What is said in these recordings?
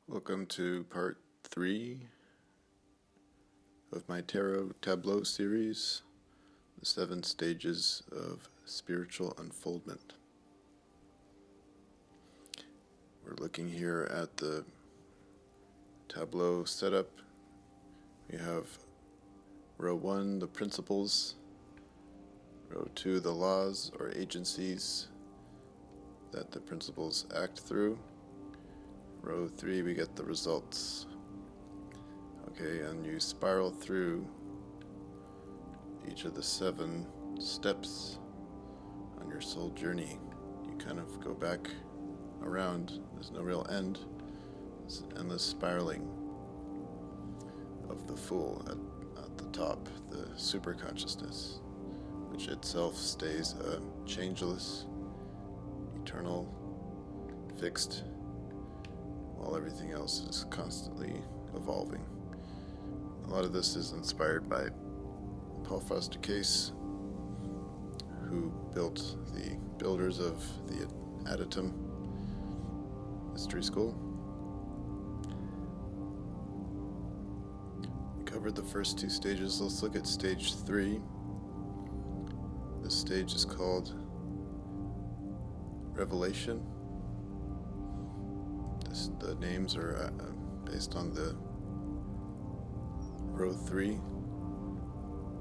Welcome to part 3 of my Tarot Tableau series, the 7 stages of spiritual unfoldment. We're looking here at the tableau setup. We have row 1, the principles, row 2, the laws or agencies that the principles act through. Row 3, we get the results. Okay, and you spiral through each of the 7 steps on your soul journey. You kind of go back around. There's no real end. It's endless spiraling of the Fool at the top, the superconsciousness, which itself stays changeless, eternal, fixed, while everything else is constantly evolving. A lot of this is inspired by Paul Foster Case, who built the builders of the Adytum Mystery School. We covered the first 2 stages. Let's look at stage 3. This stage is called Revelation. The names are based on the row 3.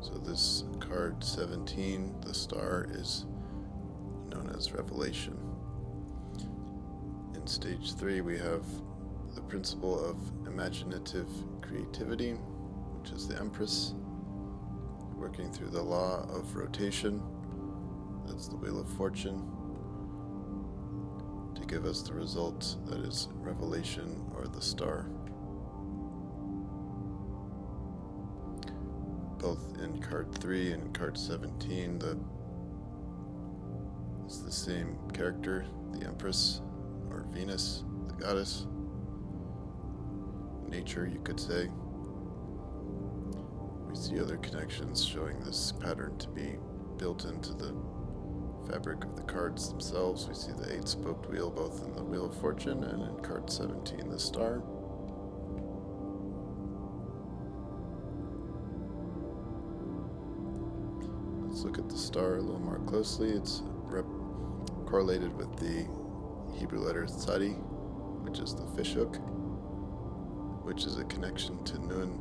So this card 17, the star, is known as Revelation. In stage 3 we have the principle of imaginative creativity, which is the Empress, working through the law of rotation. That's the Wheel of Fortune, to give us the result that is Revelation or the star. Both in card 3 and card 17, it's the same character, the Empress, or Venus, the goddess, nature, you could say. We see other connections showing this pattern to be built into the fabric of the cards themselves. We see the 8-spoked wheel both in the Wheel of Fortune and in card 17, the star. Let's look at the star a little more closely. It's correlated with the Hebrew letter Tzadi, which is the fishhook, which is a connection to Nun,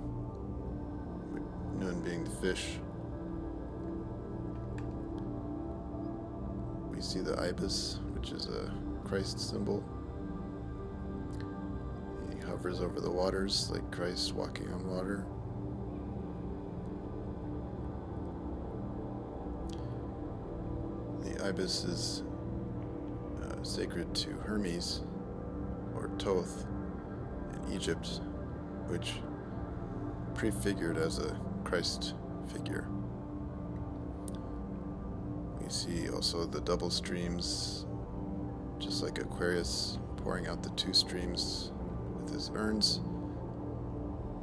Nun being the fish. We see the ibis, which is a Christ symbol. He hovers over the waters like Christ walking on water. The ibis is sacred to Hermes, or Thoth, in Egypt, which prefigured as a Christ figure. We see also the double streams, just like Aquarius pouring out the 2 streams with his urns.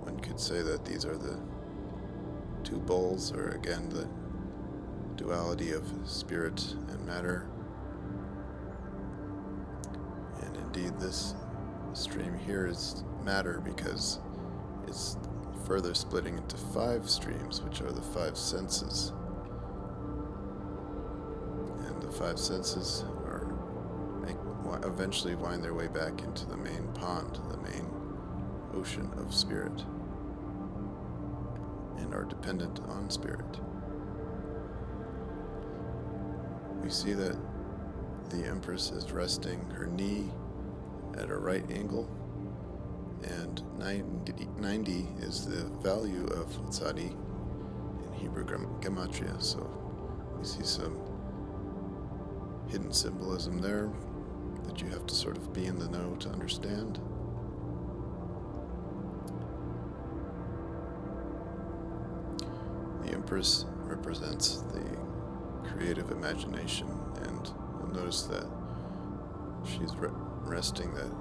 One could say that these are the 2 bowls, or again the duality of spirit and matter. And indeed this stream here is matter because it's further splitting into 5 streams, which are the 5 senses. And the 5 senses eventually wind their way back into the main pond, the main ocean of spirit, and are dependent on spirit. We see that the Empress is resting her knee at a right angle, and 90 is the value of Tzadi in Hebrew Gematria, so we see some hidden symbolism there that you have to sort of be in the know to understand. The Empress represents the creative imagination, and you'll notice that she's resting that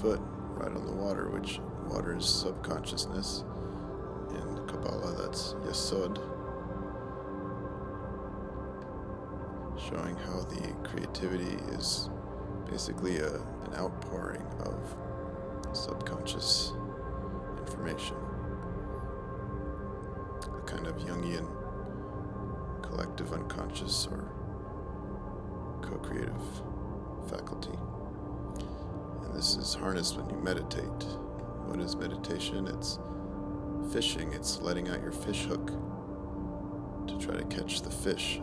foot right on the water, which water is subconsciousness. In Kabbalah, that's Yesod, showing how the creativity is basically an outpouring of subconscious information, a kind of Jungian collective unconscious or co-creative faculty. And this is harnessed when you meditate. What is meditation? It's fishing. It's letting out your fish hook to try to catch the fish,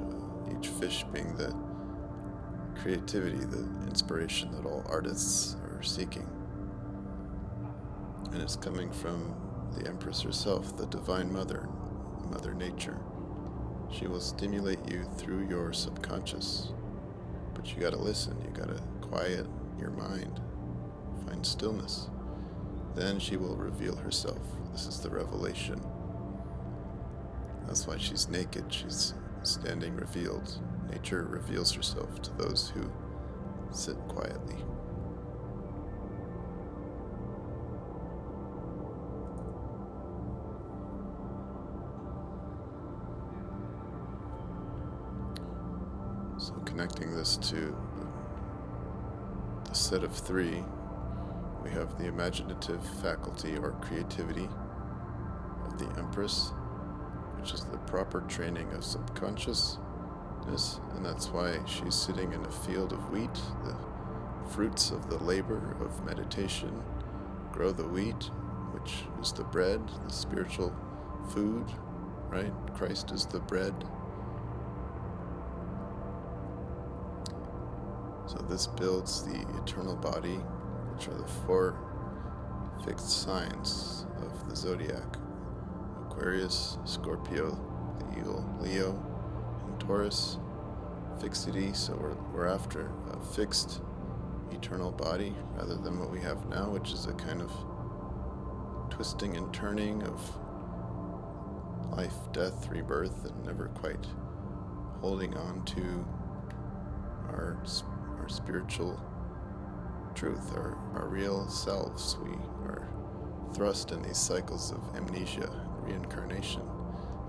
each fish being the creativity, the inspiration that all artists are seeking. And it's coming from the Empress herself, the Divine Mother, Mother Nature. She will stimulate you through your subconscious, but you gotta listen, you gotta quiet your mind, find stillness. Then she will reveal herself. This is the revelation. That's why she's naked, she's standing revealed. Nature reveals herself to those who sit quietly. So connecting this to the set of three, we have the imaginative faculty or creativity of the Empress, which is the proper training of subconsciousness, and that's why she's sitting in a field of wheat. The fruits of the labor of meditation grow the wheat, which is the bread, the spiritual food, right? Christ is the bread. So this builds the eternal body, which are the four fixed signs of the zodiac: Aquarius, Scorpio, the eagle, Leo, and Taurus. Fixity, so we're after a fixed eternal body rather than what we have now, which is a kind of twisting and turning of life, death, rebirth, and never quite holding on to our spiritual truth, our real selves. We are thrust in these cycles of amnesia, reincarnation,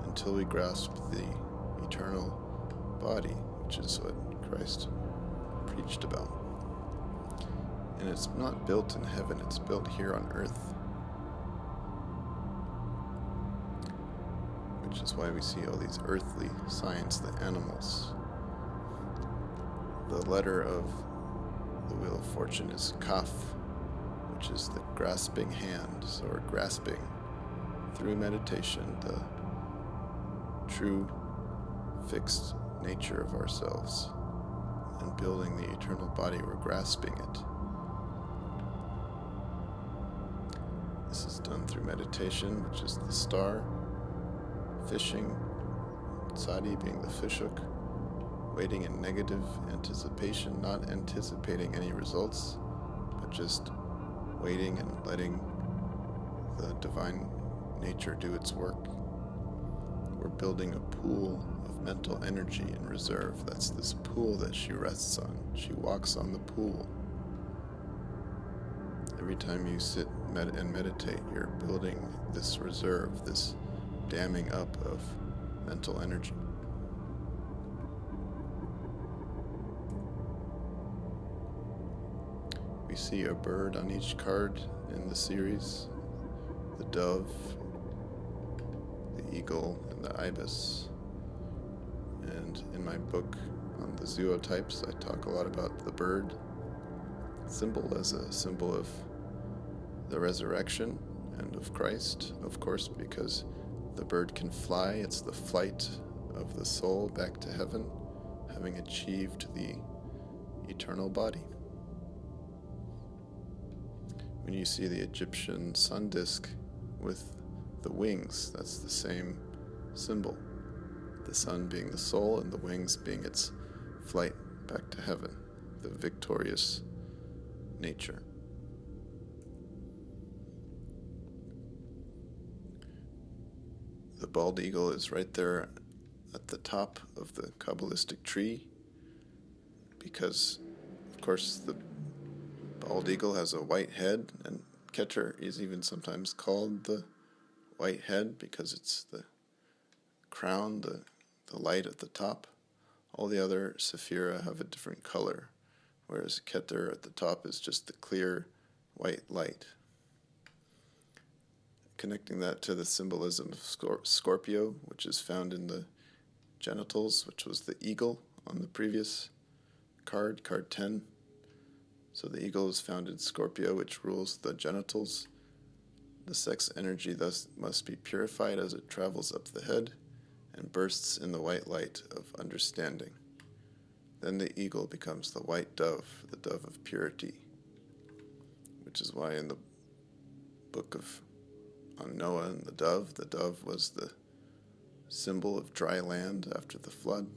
until we grasp the eternal body, which is what Christ preached about. And it's not built in heaven, it's built here on earth. Which is why we see all these earthly signs, the animals. The letter of the Wheel of Fortune is Kaf, which is the grasping hand. So we're grasping through meditation the true fixed nature of ourselves, and building the eternal body, we're grasping it. This is done through meditation, which is the star, fishing, sati being the fishhook, waiting in negative anticipation, not anticipating any results, but just waiting and letting the divine nature do its work. We're building a pool of mental energy in reserve. That's this pool that she rests on. She walks on the pool. Every time you sit and meditate, you're building this reserve, this damming up of mental energy. We see a bird on each card in the series: the dove, the eagle, and the ibis. And in my book on the zootypes, I talk a lot about the bird symbol as a symbol of the resurrection and of Christ, of course, because the bird can fly. It's the flight of the soul back to heaven, having achieved the eternal body. When you see the Egyptian sun disk with the wings, that's the same symbol. The sun being the soul and the wings being its flight back to heaven, the victorious nature. The bald eagle is right there at the top of the Kabbalistic tree because, of course, the bald eagle has a white head, and Keter is even sometimes called the white head because it's the crown, the light at the top. All the other Sephira have a different color, whereas Keter at the top is just the clear white light. connecting that to the symbolism of Scorpio, which is found in the genitals, which was the eagle on the previous card, card 10. So the eagle is found in Scorpio, which rules the genitals. The sex energy thus must be purified as it travels up the head and bursts in the white light of understanding. Then the eagle becomes the white dove, the dove of purity, which is why in the book on Noah and the dove was the symbol of dry land after the flood.